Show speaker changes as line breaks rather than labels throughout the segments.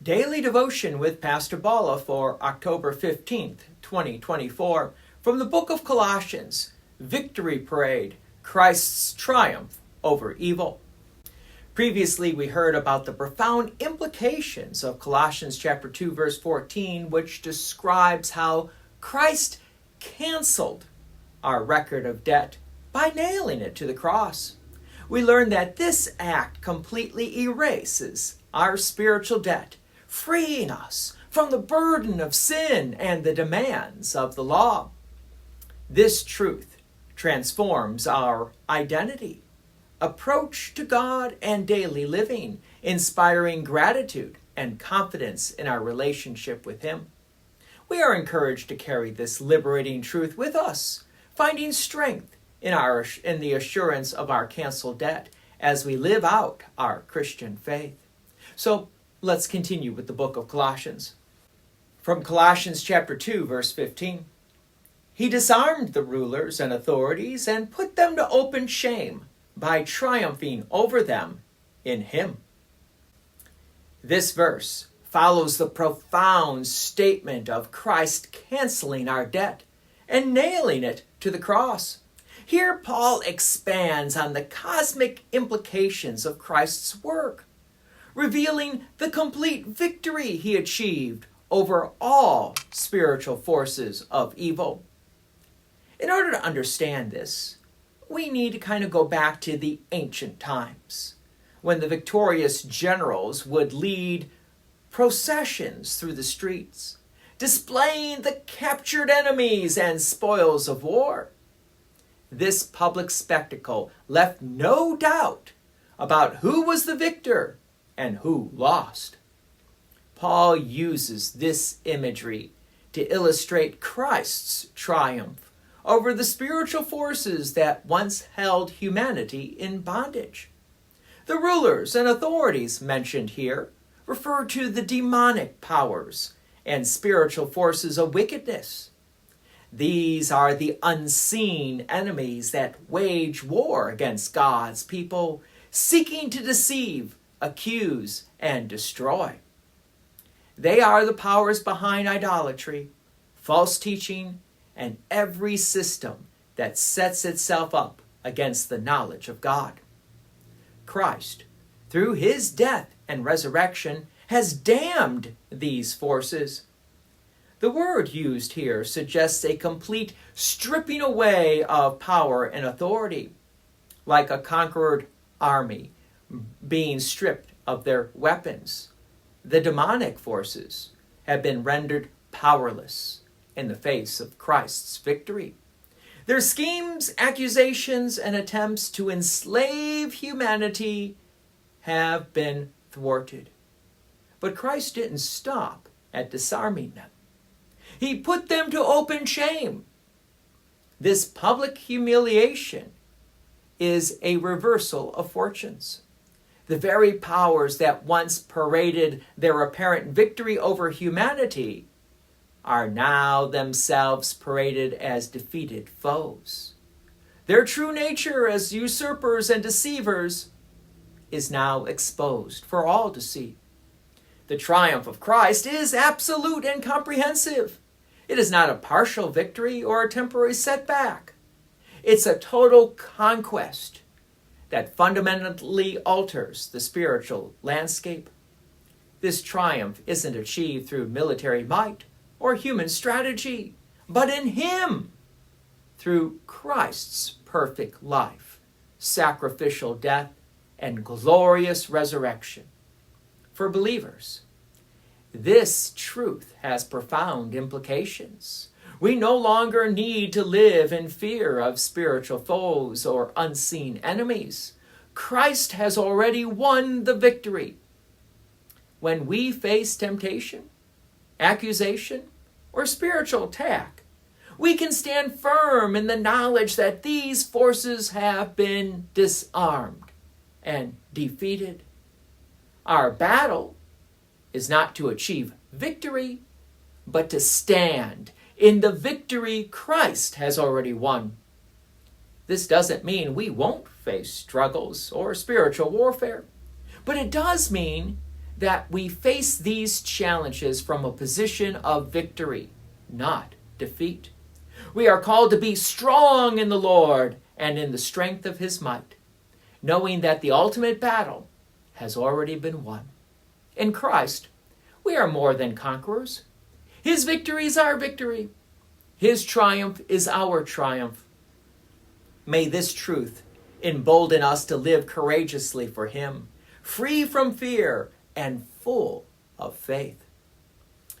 Daily Devotion with Pastor Balla for October 15th, 2024, from the book of Colossians, Victory Parade, Christ's Triumph over Evil. Previously, we heard about the profound implications of Colossians chapter 2, verse 14, which describes how Christ canceled our record of debt by nailing it to the cross. We learned that this act completely erases our spiritual debt, freeing us from the burden of sin and the demands of the law. This truth transforms our identity, approach to God, and daily living, inspiring gratitude and confidence in our relationship with Him. We are encouraged to carry this liberating truth with us, finding strength in the assurance of our canceled debt as we live out our Christian faith. So let's continue with the book of Colossians. From Colossians chapter 2, verse 15. He disarmed the rulers and authorities and put them to open shame by triumphing over them in Him. This verse follows the profound statement of Christ canceling our debt and nailing it to the cross. Here Paul expands on the cosmic implications of Christ's work, revealing the complete victory He achieved over all spiritual forces of evil. In order to understand this, we need to kind of go back to the ancient times, when the victorious generals would lead processions through the streets, displaying the captured enemies and spoils of war. This public spectacle left no doubt about who was the victor and who lost. Paul uses this imagery to illustrate Christ's triumph over the spiritual forces that once held humanity in bondage. The rulers and authorities mentioned here refer to the demonic powers and spiritual forces of wickedness. These are the unseen enemies that wage war against God's people, seeking to deceive, accuse, and destroy. They are the powers behind idolatry, false teaching, and every system that sets itself up against the knowledge of God. Christ, through His death and resurrection, has damned these forces. The word used here suggests a complete stripping away of power and authority, like a conquered army being stripped of their weapons. The demonic forces have been rendered powerless in the face of Christ's victory. Their schemes, accusations, and attempts to enslave humanity have been thwarted. But Christ didn't stop at disarming them. He put them to open shame. This public humiliation is a reversal of fortunes. The very powers that once paraded their apparent victory over humanity are now themselves paraded as defeated foes. Their true nature as usurpers and deceivers is now exposed for all to see. The triumph of Christ is absolute and comprehensive. It is not a partial victory or a temporary setback. It's a total conquest that fundamentally alters the spiritual landscape. This triumph isn't achieved through military might or human strategy, but in Him, through Christ's perfect life, sacrificial death, and glorious resurrection. For believers, this truth has profound implications. We no longer need to live in fear of spiritual foes or unseen enemies. Christ has already won the victory. When we face temptation, accusation, or spiritual attack, we can stand firm in the knowledge that these forces have been disarmed and defeated. Our battle is not to achieve victory, but to stand in the victory Christ has already won. This doesn't mean we won't face struggles or spiritual warfare, but it does mean that we face these challenges from a position of victory, not defeat. We are called to be strong in the Lord and in the strength of his might, knowing that the ultimate battle has already been won. In Christ, we are more than conquerors. His victory is our victory. His triumph is our triumph. May this truth embolden us to live courageously for him, free from fear and full of faith.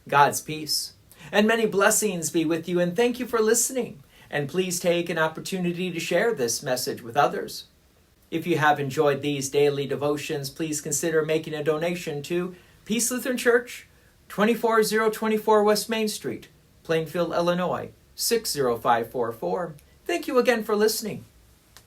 God's peace and many blessings be with you, and thank you for listening. And please take an opportunity to share this message with others. If you have enjoyed these daily devotions, please consider making a donation to Peace Lutheran Church, 24024 West Main Street, Plainfield, Illinois, 60544. Thank you again for listening.